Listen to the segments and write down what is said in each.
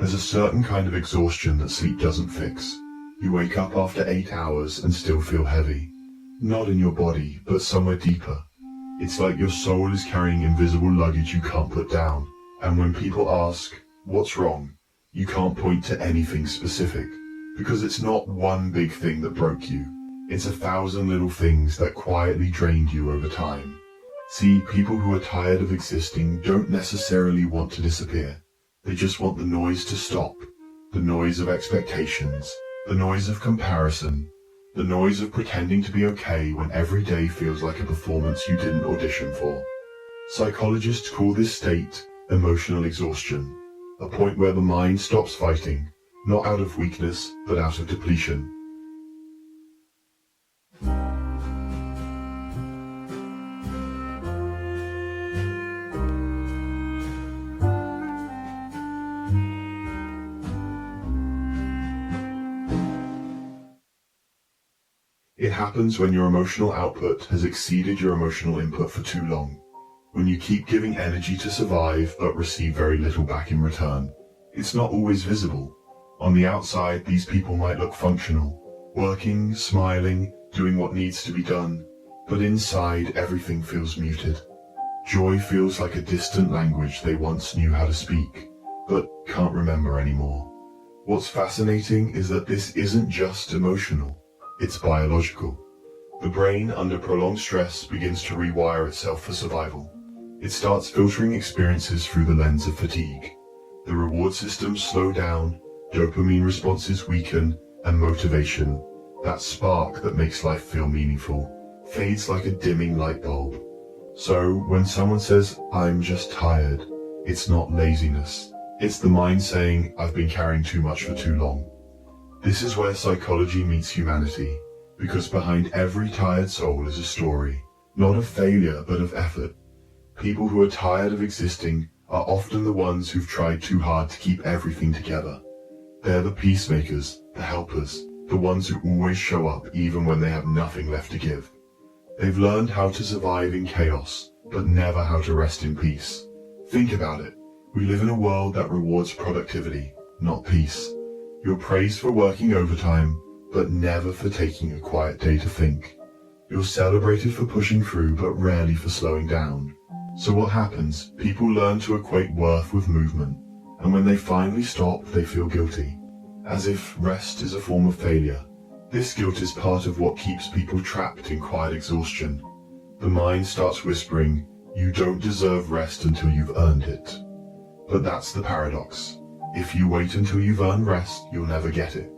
There's a certain kind of exhaustion that sleep doesn't fix. You wake up after 8 hours and still feel heavy. Not in your body, but somewhere deeper. It's like your soul is carrying invisible luggage you can't put down. And when people ask, what's wrong? You can't point to anything specific. Because it's not one big thing that broke you. It's 1,000 little things that quietly drained you over time. See, people who are tired of existing don't necessarily want to disappear. They just want the noise to stop. The noise of expectations. The noise of comparison. The noise of pretending to be okay when every day feels like a performance you didn't audition for. Psychologists call this state emotional exhaustion, a point where the mind stops fighting, not out of weakness, but out of depletion. It happens when your emotional output has exceeded your emotional input for too long. When you keep giving energy to survive but receive very little back in return. It's not always visible. On the outside, these people might look functional, working, smiling, doing what needs to be done. But inside, everything feels muted. Joy feels like a distant language they once knew how to speak, but can't remember anymore. What's fascinating is that this isn't just emotional. It's biological. The brain, under prolonged stress, begins to rewire itself for survival. It starts filtering experiences through the lens of fatigue. The reward systems slow down, dopamine responses weaken, and motivation, that spark that makes life feel meaningful, fades like a dimming light bulb. So, when someone says, "I'm just tired," it's not laziness. It's the mind saying, "I've been carrying too much for too long." This is where psychology meets humanity, because behind every tired soul is a story, not of failure but of effort. People who are tired of existing are often the ones who've tried too hard to keep everything together. They're the peacemakers, the helpers, the ones who always show up even when they have nothing left to give. They've learned how to survive in chaos, but never how to rest in peace. Think about it. We live in a world that rewards productivity, not peace. You're praised for working overtime, but never for taking a quiet day to think. You're celebrated for pushing through, but rarely for slowing down. So what happens? People learn to equate worth with movement, and when they finally stop, they feel guilty, as if rest is a form of failure. This guilt is part of what keeps people trapped in quiet exhaustion. The mind starts whispering, "You don't deserve rest until you've earned it." But that's the paradox. If you wait until you've earned rest, you'll never get it.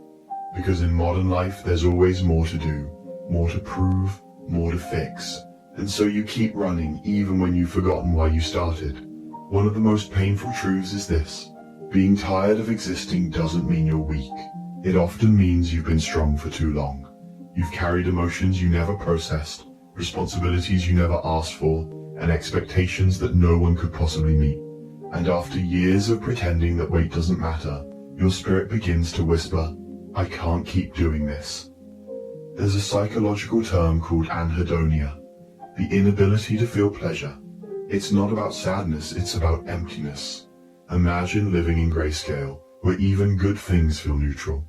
Because in modern life, there's always more to do, more to prove, more to fix. And so you keep running even when you've forgotten why you started. One of the most painful truths is this: being tired of existing doesn't mean you're weak. It often means you've been strong for too long. You've carried emotions you never processed, responsibilities you never asked for, and expectations that no one could possibly meet. And after years of pretending that weight doesn't matter, your spirit begins to whisper, "I can't keep doing this." There's a psychological term called anhedonia, the inability to feel pleasure. It's not about sadness, it's about emptiness. Imagine living in grayscale, where even good things feel neutral.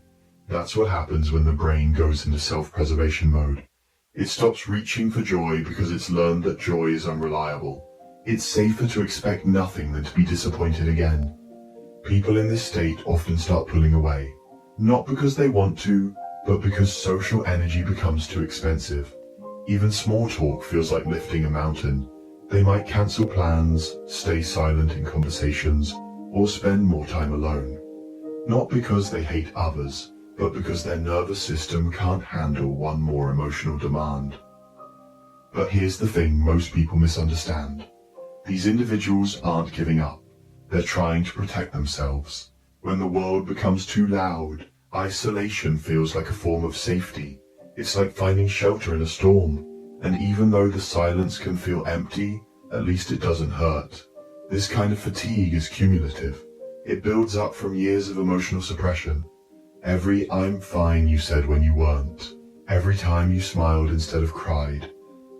That's what happens when the brain goes into self-preservation mode. It stops reaching for joy because it's learned that joy is unreliable. It's safer to expect nothing than to be disappointed again. People in this state often start pulling away, not because they want to, but because social energy becomes too expensive. Even small talk feels like lifting a mountain. They might cancel plans, stay silent in conversations, or spend more time alone. Not because they hate others, but because their nervous system can't handle one more emotional demand. But here's the thing most people misunderstand. These individuals aren't giving up. They're trying to protect themselves. When the world becomes too loud, isolation feels like a form of safety. It's like finding shelter in a storm. And even though the silence can feel empty, at least it doesn't hurt. This kind of fatigue is cumulative. It builds up from years of emotional suppression. Every "I'm fine" you said when you weren't. Every time you smiled instead of cried.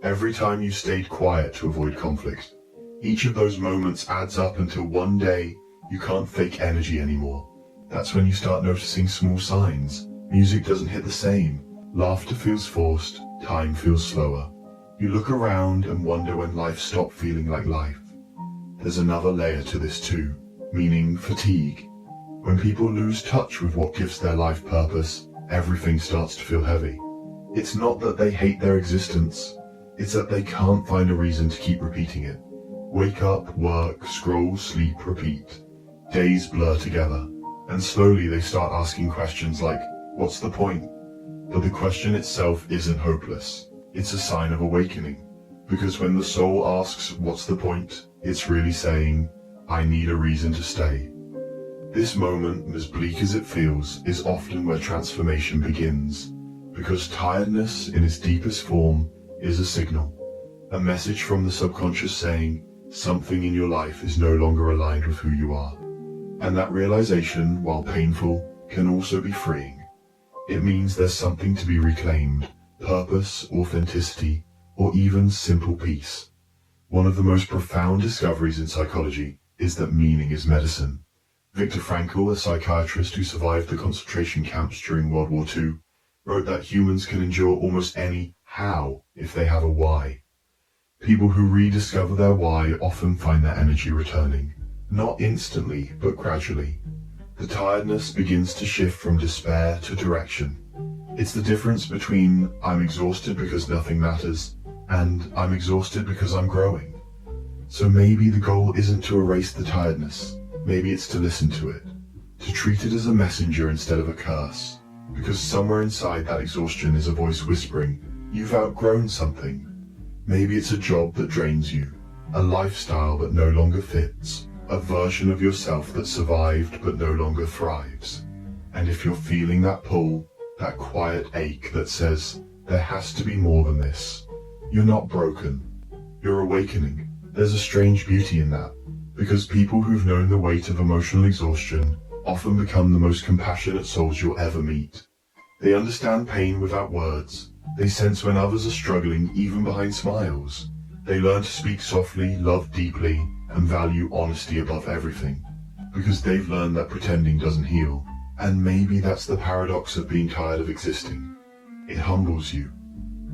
Every time you stayed quiet to avoid conflict. Each of those moments adds up until one day you can't fake energy anymore. That's when you start noticing small signs. Music doesn't hit the same. Laughter feels forced. Time feels slower. You look around and wonder when life stopped feeling like life. There's another layer to this too, meaning fatigue. When people lose touch with what gives their life purpose, everything starts to feel heavy. It's not that they hate their existence, it's that they can't find a reason to keep repeating it. Wake up, work, scroll, sleep, repeat. Days blur together, and slowly they start asking questions like, what's the point? But the question itself isn't hopeless. It's a sign of awakening. Because when the soul asks, what's the point? It's really saying, I need a reason to stay. This moment, as bleak as it feels, is often where transformation begins. Because tiredness, in its deepest form, is a signal. A message from the subconscious saying, something in your life is no longer aligned with who you are. And that realization, while painful, can also be freeing. It means there's something to be reclaimed. Purpose, authenticity, or even simple peace. One of the most profound discoveries in psychology is that meaning is medicine. Viktor Frankl, a psychiatrist who survived the concentration camps during World War II, wrote that humans can endure almost any how if they have a why. People who rediscover their why often find their energy returning, not instantly, but gradually. The tiredness begins to shift from despair to direction. It's the difference between I'm exhausted because nothing matters and I'm exhausted because I'm growing. So maybe the goal isn't to erase the tiredness. Maybe it's to listen to it, to treat it as a messenger instead of a curse, because somewhere inside that exhaustion is a voice whispering, you've outgrown something. Maybe it's a job that drains you, a lifestyle that no longer fits, a version of yourself that survived but no longer thrives. And if you're feeling that pull, that quiet ache that says, there has to be more than this, you're not broken, you're awakening. There's a strange beauty in that. Because people who've known the weight of emotional exhaustion often become the most compassionate souls you'll ever meet. They understand pain without words. They sense when others are struggling even behind smiles. They learn to speak softly, love deeply, and value honesty above everything. Because they've learned that pretending doesn't heal. And maybe that's the paradox of being tired of existing. It humbles you.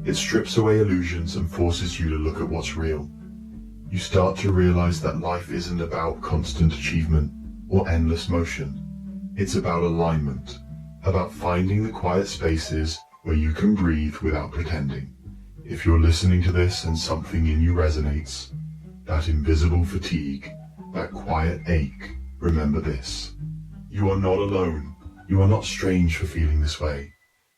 It strips away illusions and forces you to look at what's real. You start to realize that life isn't about constant achievement or endless motion. It's about alignment, about finding the quiet spaces where you can breathe without pretending. If you're listening to this and something in you resonates, that invisible fatigue, that quiet ache, remember this. You are not alone. You are not strange for feeling this way.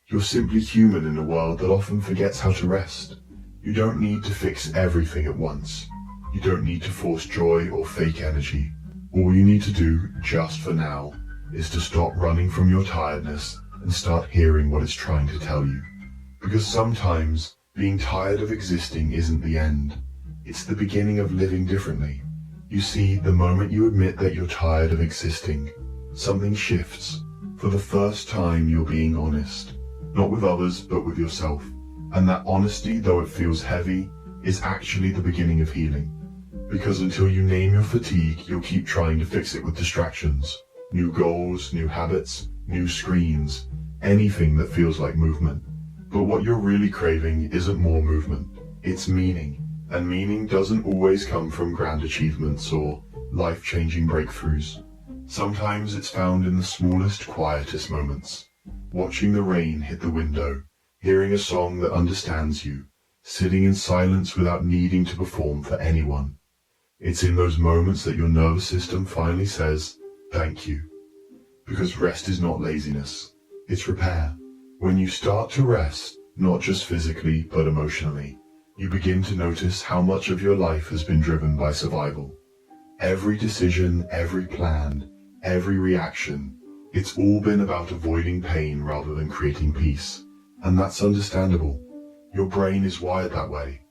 You're simply human in a world that often forgets how to rest. You don't need to fix everything at once. You don't need to force joy or fake energy. All you need to do, just for now, is to stop running from your tiredness and start hearing what it's trying to tell you. Because sometimes, being tired of existing isn't the end. It's the beginning of living differently. You see, the moment you admit that you're tired of existing, something shifts. For the first time, you're being honest. Not with others, but with yourself. And that honesty, though it feels heavy, is actually the beginning of healing. Because until you name your fatigue, you'll keep trying to fix it with distractions. New goals, new habits, new screens, anything that feels like movement. But what you're really craving isn't more movement, it's meaning. And meaning doesn't always come from grand achievements or life-changing breakthroughs. Sometimes it's found in the smallest, quietest moments. Watching the rain hit the window, hearing a song that understands you, sitting in silence without needing to perform for anyone. It's in those moments that your nervous system finally says, thank you. Because rest is not laziness, it's repair. When you start to rest, not just physically, but emotionally, you begin to notice how much of your life has been driven by survival. Every decision, every plan, every reaction, it's all been about avoiding pain rather than creating peace. And that's understandable. Your brain is wired that way.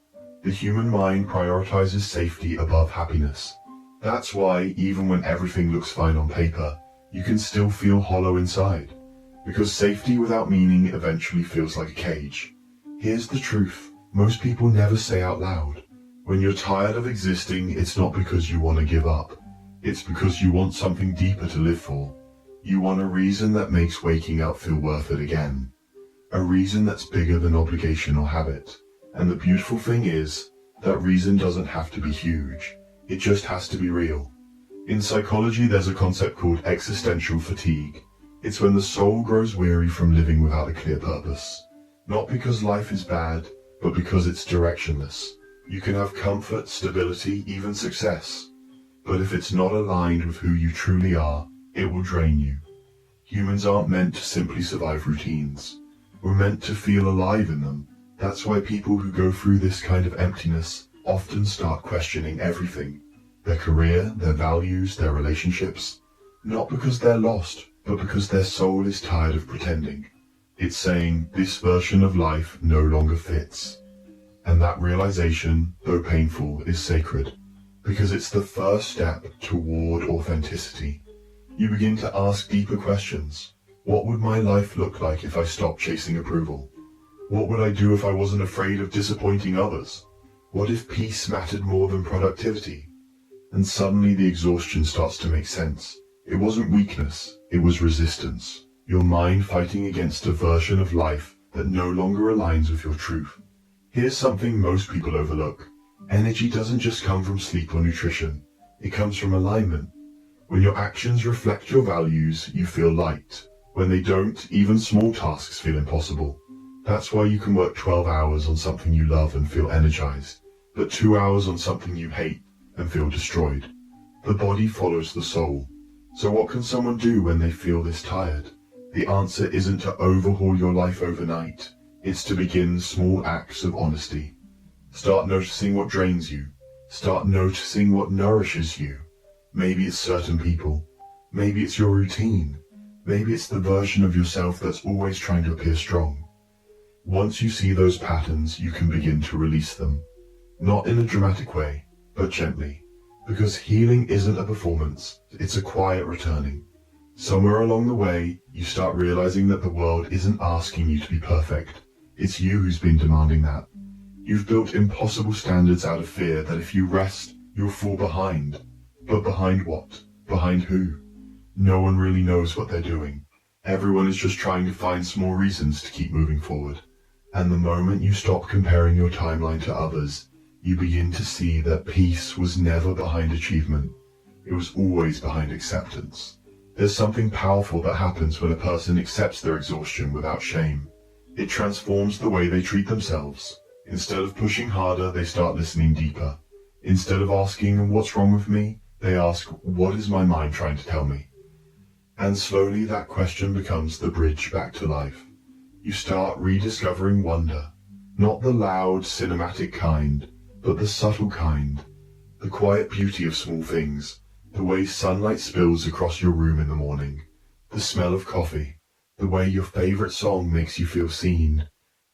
The human mind prioritizes safety above happiness. That's why, even when everything looks fine on paper, you can still feel hollow inside. Because safety without meaning eventually feels like a cage. Here's the truth. Most people never say out loud. When you're tired of existing, it's not because you want to give up. It's because you want something deeper to live for. You want a reason that makes waking up feel worth it again. A reason that's bigger than obligation or habit. And the beautiful thing is, that reason doesn't have to be huge. It just has to be real. In psychology, there's a concept called existential fatigue. It's when the soul grows weary from living without a clear purpose. Not because life is bad, but because it's directionless. You can have comfort, stability, even success. But if it's not aligned with who you truly are, it will drain you. Humans aren't meant to simply survive routines. We're meant to feel alive in them. That's why people who go through this kind of emptiness often start questioning everything. Their career, their values, their relationships. Not because they're lost, but because their soul is tired of pretending. It's saying, this version of life no longer fits. And that realization, though painful, is sacred. Because it's the first step toward authenticity. You begin to ask deeper questions. What would my life look like if I stopped chasing approval? What would I do if I wasn't afraid of disappointing others? What if peace mattered more than productivity? And suddenly the exhaustion starts to make sense. It wasn't weakness, it was resistance. Your mind fighting against a version of life that no longer aligns with your truth. Here's something most people overlook. Energy doesn't just come from sleep or nutrition. It comes from alignment. When your actions reflect your values, you feel light. When they don't, even small tasks feel impossible. That's why you can work 12 hours on something you love and feel energized, but 2 hours on something you hate and feel destroyed. The body follows the soul. So what can someone do when they feel this tired? The answer isn't to overhaul your life overnight. It's to begin small acts of honesty. Start noticing what drains you. Start noticing what nourishes you. Maybe it's certain people. Maybe it's your routine. Maybe it's the version of yourself that's always trying to appear strong. Once you see those patterns, you can begin to release them. Not in a dramatic way, but gently. Because healing isn't a performance, it's a quiet returning. Somewhere along the way, you start realizing that the world isn't asking you to be perfect. It's you who's been demanding that. You've built impossible standards out of fear that if you rest, you'll fall behind. But behind what? Behind who? No one really knows what they're doing. Everyone is just trying to find small reasons to keep moving forward. And the moment you stop comparing your timeline to others, you begin to see that peace was never behind achievement. It was always behind acceptance. There's something powerful that happens when a person accepts their exhaustion without shame. It transforms the way they treat themselves. Instead of pushing harder, they start listening deeper. Instead of asking, what's wrong with me? They ask, what is my mind trying to tell me? And slowly that question becomes the bridge back to life. You start rediscovering wonder. Not the loud, cinematic kind, but the subtle kind. The quiet beauty of small things. The way sunlight spills across your room in the morning. The smell of coffee. The way your favorite song makes you feel seen.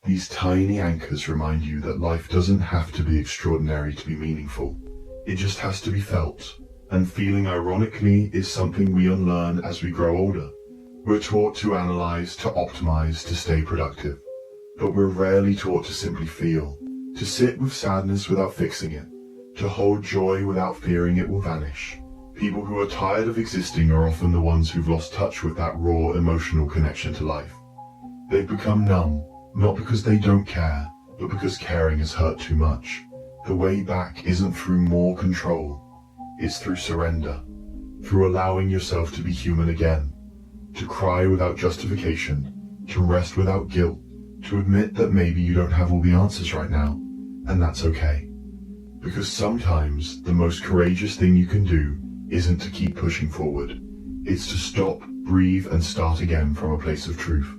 These tiny anchors remind you that life doesn't have to be extraordinary to be meaningful. It just has to be felt. And feeling ironically is something we unlearn as we grow older. We're taught to analyze, to optimize, to stay productive. But we're rarely taught to simply feel. To sit with sadness without fixing it. To hold joy without fearing it will vanish. People who are tired of existing are often the ones who've lost touch with that raw emotional connection to life. They've become numb, not because they don't care, but because caring has hurt too much. The way back isn't through more control. It's through surrender, through allowing yourself to be human again, to cry without justification, to rest without guilt, to admit that maybe you don't have all the answers right now, and that's okay. Because sometimes the most courageous thing you can do isn't to keep pushing forward. It's to stop, breathe, and start again from a place of truth.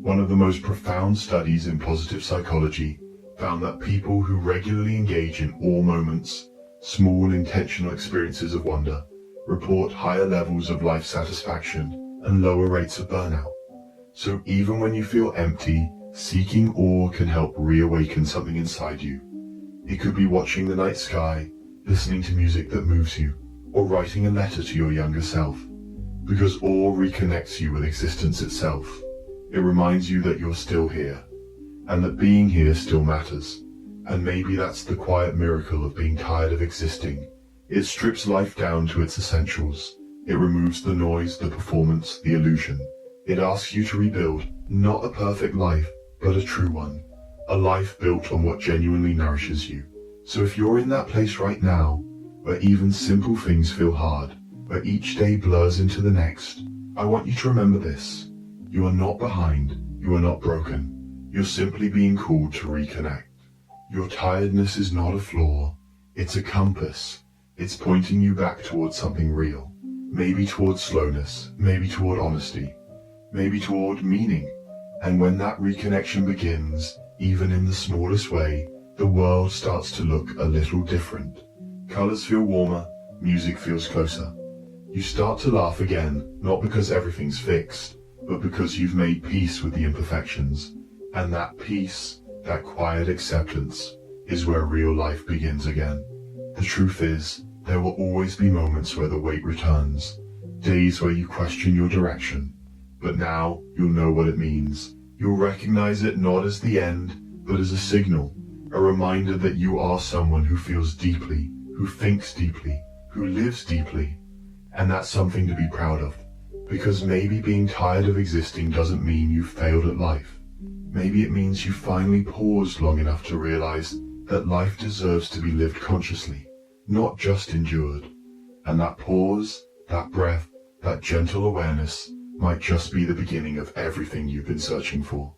One of the most profound studies in positive psychology found that people who regularly engage in all moments, small intentional experiences of wonder, report higher levels of life satisfaction and lower rates of burnout. So even when you feel empty, seeking awe can help reawaken something inside you. It could be watching the night sky, listening to music that moves you, or writing a letter to your younger self. Because awe reconnects you with existence itself. It reminds you that you're still here, and that being here still matters. And maybe that's the quiet miracle of being tired of existing. It strips life down to its essentials. It removes the noise, the performance, the illusion. It asks you to rebuild, not a perfect life, but a true one. A life built on what genuinely nourishes you. So if you're in that place right now, where even simple things feel hard, where each day blurs into the next, I want you to remember this. You are not behind. You are not broken. You're simply being called to reconnect. Your tiredness is not a flaw. It's a compass. It's pointing you back towards something real. Maybe towards slowness, maybe toward honesty, maybe toward meaning. And when that reconnection begins, even in the smallest way, the world starts to look a little different. Colors feel warmer, music feels closer. You start to laugh again, not because everything's fixed, but because you've made peace with the imperfections. And that peace, that quiet acceptance, is where real life begins again. The truth is, there will always be moments where the weight returns, days where you question your direction. But now, you'll know what it means. You'll recognize it not as the end, but as a signal, a reminder that you are someone who feels deeply, who thinks deeply, who lives deeply. And that's something to be proud of. Because maybe being tired of existing doesn't mean you've failed at life. Maybe it means you finally paused long enough to realize that life deserves to be lived consciously, not just endured. And that pause, that breath, that gentle awareness might just be the beginning of everything you've been searching for.